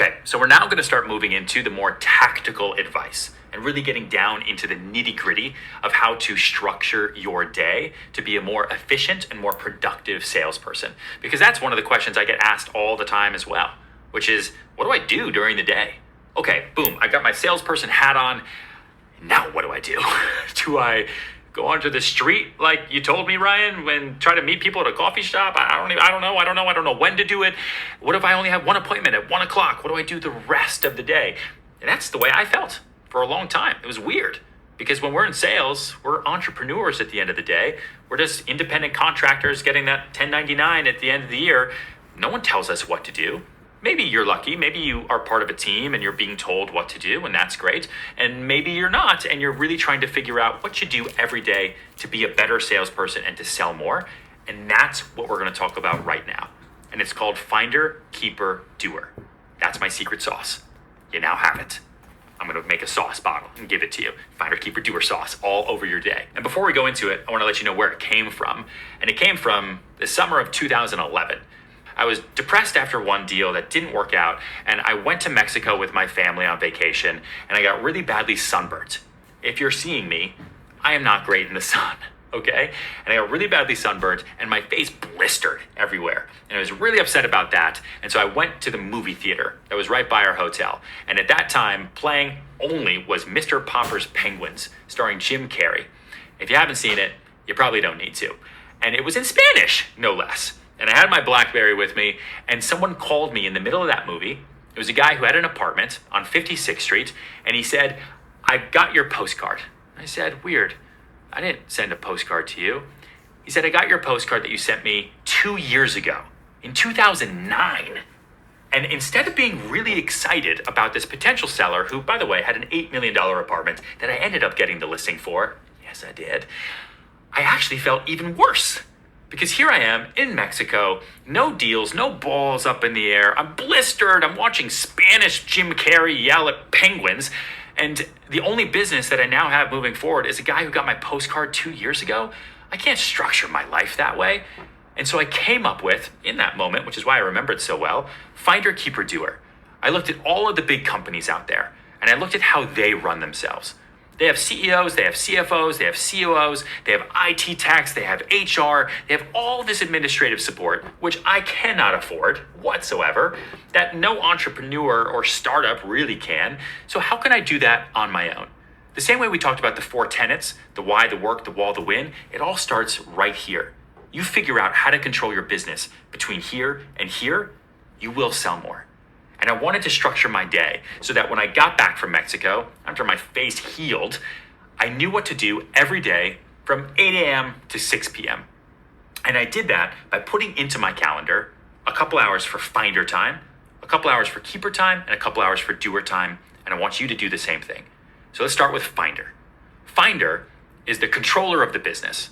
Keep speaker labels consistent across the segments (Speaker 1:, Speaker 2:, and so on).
Speaker 1: Okay, so we're now going to start moving into the more tactical advice and really getting down into the nitty gritty of how to structure your day to be a more efficient and more productive salesperson. Because that's one of the questions I get asked all the time as well, which is, what do I do during the day? Okay, boom, I got my salesperson hat on. Now what do I do? Do I go onto the street like you told me, Ryan, when try to meet people at a coffee shop? I don't know when to do it. What if I only have one appointment at 1 o'clock? What do I do the rest of the day? And that's the way I felt for a long time. It was weird because when we're in sales, we're entrepreneurs at the end of the day. We're just independent contractors getting that 1099 at the end of the year. No one tells us what to do. Maybe you're lucky. Maybe you are part of a team and you're being told what to do, and that's great. And maybe you're not, and you're really trying to figure out what you do every day to be a better salesperson and to sell more. And that's what we're going to talk about right now. And it's called Finder, Keeper, Doer. That's my secret sauce. You now have it. I'm going to make a sauce bottle and give it to you. Finder, Keeper, Doer sauce all over your day. And before we go into it, I want to let you know where it came from. And it came from the summer of 2011. I was depressed after one deal that didn't work out, and I went to Mexico with my family on vacation, and I got really badly sunburnt. If you're seeing me, I am not great in the sun, okay? And I got really badly sunburnt, and my face blistered everywhere. And I was really upset about that, and so I went to the movie theater that was right by our hotel. And at that time, playing only was Mr. Popper's Penguins, starring Jim Carrey. If you haven't seen it, you probably don't need to. And it was in Spanish, no less. And I had my BlackBerry with me, and someone called me in the middle of that movie. It was a guy who had an apartment on 56th Street, and he said, "I got your postcard." I said, "Weird. I didn't send a postcard to you." He said, "I got your postcard that you sent me 2 years ago, in 2009. And instead of being really excited about this potential seller, who, by the way, had an $8 million apartment that I ended up getting the listing for, yes, I did, I actually felt even worse. Because here I am in Mexico, no deals, no balls up in the air. I'm blistered. I'm watching Spanish Jim Carrey yell at penguins. And the only business that I now have moving forward is a guy who got my postcard 2 years ago. I can't structure my life that way. And so I came up with, in that moment, which is why I remembered so well, Finder, Keeper, Doer. I looked at all of the big companies out there, and I looked at how they run themselves. They have CEOs, they have CFOs, they have COOs, they have IT techs, they have HR, they have all this administrative support, which I cannot afford whatsoever, that no entrepreneur or startup really can. So how can I do that on my own? The same way we talked about the 4 tenets, the why, the work, the wall, the win, it all starts right here. You figure out how to control your business between here and here, you will sell more. And I wanted to structure my day so that when I got back from Mexico, after my face healed, I knew what to do every day from 8 a.m. to 6 p.m. And I did that by putting into my calendar a couple hours for Finder time, a couple hours for Keeper time, and a couple hours for Doer time. And I want you to do the same thing. So let's start with Finder. Finder is the controller of the business.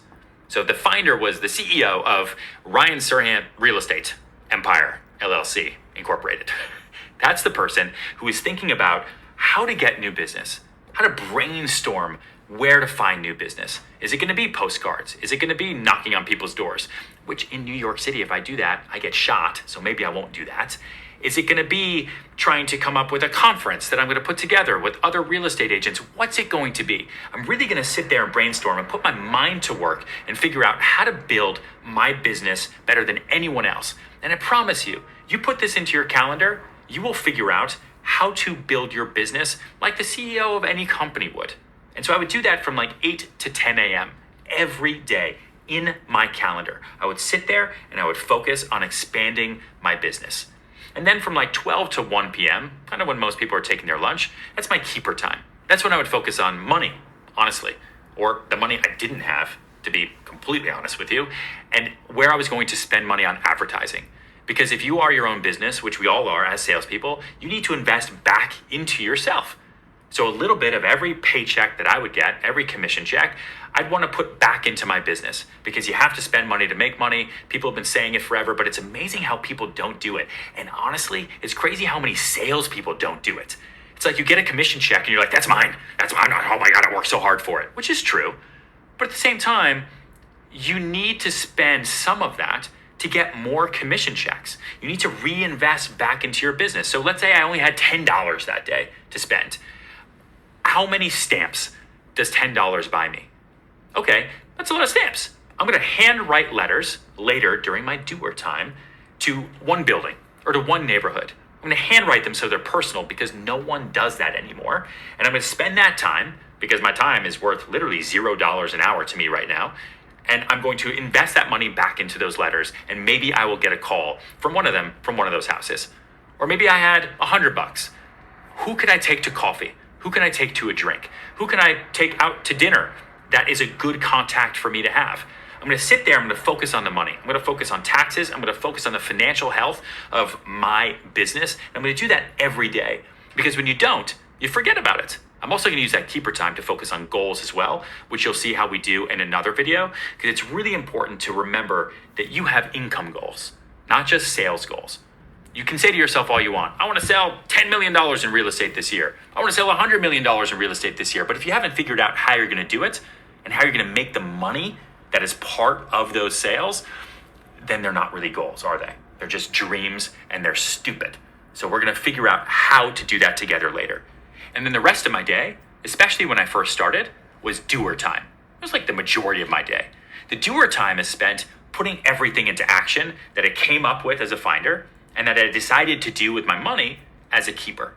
Speaker 1: So the Finder was the CEO of Ryan Serhant Real Estate Empire, LLC, Incorporated. That's the person who is thinking about how to get new business, how to brainstorm where to find new business. Is it going to be postcards? Is it going to be knocking on people's doors? Which in New York City, if I do that, I get shot, so maybe I won't do that. Is it going to be trying to come up with a conference that I'm going to put together with other real estate agents? What's it going to be? I'm really going to sit there and brainstorm and put my mind to work and figure out how to build my business better than anyone else. And I promise you, you put this into your calendar, you will figure out how to build your business like the CEO of any company would. And so I would do that from like 8 to 10 a.m. every day in my calendar. I would sit there and I would focus on expanding my business. And then from like 12 to 1 p.m., kind of when most people are taking their lunch, that's my Keeper time. That's when I would focus on money, honestly, or the money I didn't have, to be completely honest with you, and where I was going to spend money on advertising. Because if you are your own business, which we all are as salespeople, you need to invest back into yourself. So a little bit of every paycheck that I would get, every commission check, I'd want to put back into my business because you have to spend money to make money. People have been saying it forever, but it's amazing how people don't do it. And honestly, it's crazy how many salespeople don't do it. It's like you get a commission check and you're like, that's mine. Oh my God, I worked so hard for it, which is true. But at the same time, you need to spend some of that to get more commission checks. You need to reinvest back into your business. So let's say I only had $10 that day to spend. How many stamps does $10 buy me? Okay, that's a lot of stamps. I'm gonna handwrite letters later during my doer time to one building or to one neighborhood. I'm gonna handwrite them so they're personal because no one does that anymore. And I'm gonna spend that time, because my time is worth literally $0 an hour to me right now, and I'm going to invest that money back into those letters, and maybe I will get a call from one of them, from one of those houses. Or maybe I had $100. Who can I take to coffee? Who can I take to a drink? Who can I take out to dinner that is a good contact for me to have? I'm going to sit there, I'm going to focus on the money. I'm going to focus on taxes. I'm going to focus on the financial health of my business. I'm going to do that every day, because when you don't, you forget about it. I'm also going to use that keeper time to focus on goals as well, which you'll see how we do in another video, because it's really important to remember that you have income goals, not just sales goals. You can say to yourself all you want, I want to sell $10 million in real estate this year. I want to sell $100 million in real estate this year. But if you haven't figured out how you're going to do it and how you're going to make the money that is part of those sales, then they're not really goals, are they? They're just dreams, and they're stupid. So we're going to figure out how to do that together later. And then the rest of my day, especially when I first started, was doer time. It was like the majority of my day. The doer time is spent putting everything into action that I came up with as a finder and that I decided to do with my money as a keeper.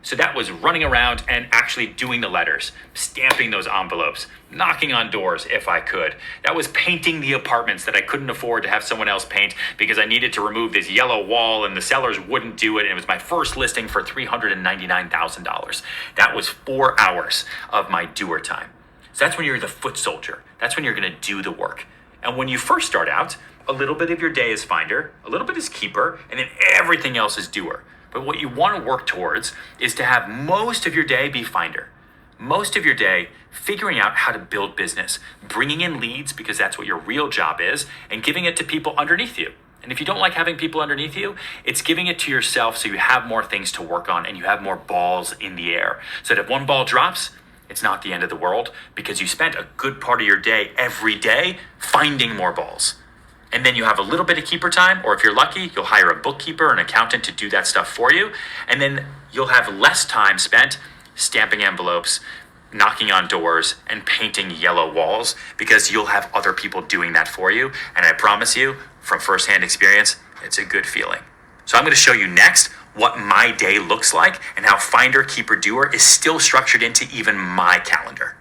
Speaker 1: So that was running around and actually doing the letters, stamping those envelopes, knocking on doors if I could. That was painting the apartments that I couldn't afford to have someone else paint because I needed to remove this yellow wall and the sellers wouldn't do it. And it was my first listing for $399,000. That was 4 hours of my doer time. So that's when you're the foot soldier. That's when you're gonna do the work. And when you first start out, a little bit of your day is finder, a little bit is keeper, and then everything else is doer. But what you want to work towards is to have most of your day be finder. Most of your day figuring out how to build business, bringing in leads because that's what your real job is, and giving it to people underneath you. And if you don't like having people underneath you, it's giving it to yourself so you have more things to work on and you have more balls in the air. So that if one ball drops, it's not the end of the world because you spent a good part of your day every day finding more balls. And then you have a little bit of keeper time, or if you're lucky, you'll hire a bookkeeper, an accountant to do that stuff for you. And then you'll have less time spent stamping envelopes, knocking on doors, and painting yellow walls because you'll have other people doing that for you. And I promise you, from firsthand experience, it's a good feeling. So I'm going to show you next what my day looks like and how Finder, Keeper, Doer is still structured into even my calendar.